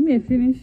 me finish.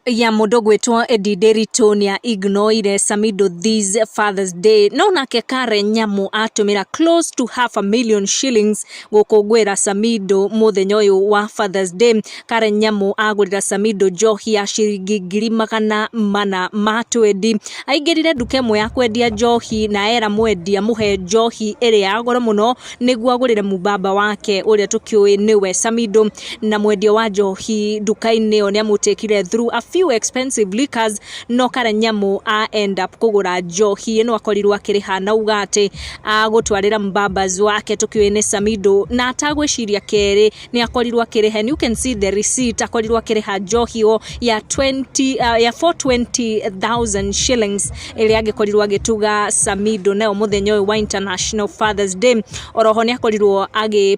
Ya mundu gwitwo Eddie Deritonia ignoire Samido this Father's Day no nake Karen Nyamu atumira close to $500,000 shillings gukungwira Samido muthenya uyu wa Father's Day. Karen Nyamu agurira Samido njohi ya ciringi 400 ma twendi. Aingirire nduka imwe ya kwendia njohi na era mwendia muhe njohi iri ya goro muno niguo agurire mubaba wake uria tukiui niwe Samido, na mwendia wa njohi nduka-ini yo niamutekire through a few expensive liquors no Karen Nyamu end up kugura njohi ino akorirwo akiriha na ugate agutwarira mbabas wake tukiwene Samido na atagwiciria keri ni akorirwo akiriha. You can see the receipt, akorirwo akiriha njohi ya 420,000 shillings iri agikorirwo agituga Samido nao muthenya uyu wa International Father's Day. Oroho ni akorirwo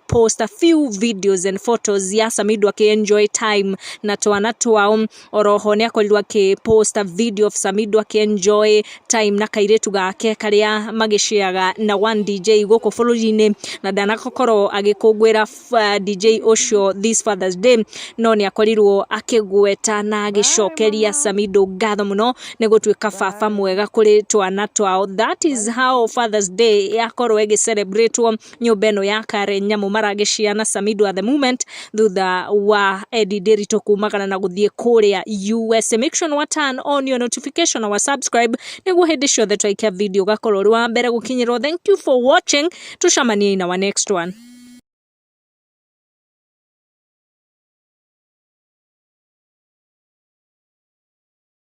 post a few videos and photos ya Samido enjoy time na twana twao. Oroho ni akorirwo post a video of Samido enjoy time na kairetu gake karia magishiaga na one DJ goko bururi-ini na ndanakorwo agikungwira DJ ucio this Father's Day no ni akorirwo akigweta na agicokeria Samido ngatho muno ni gutwika baba mwega kuri twana twao. That is how Father's Day yakorwo celebrate nyumba ino ya Karen Nyamu maragiciana Samido at the moment thutha wa Eddie Derito kumagana na guthie kuria US. Make sure no turn on your notification or subscribe niguo hindi ciothe twaikia video gakorwo wa mbere gukinyirwo. Thank you for watching, tucamanie in our next one.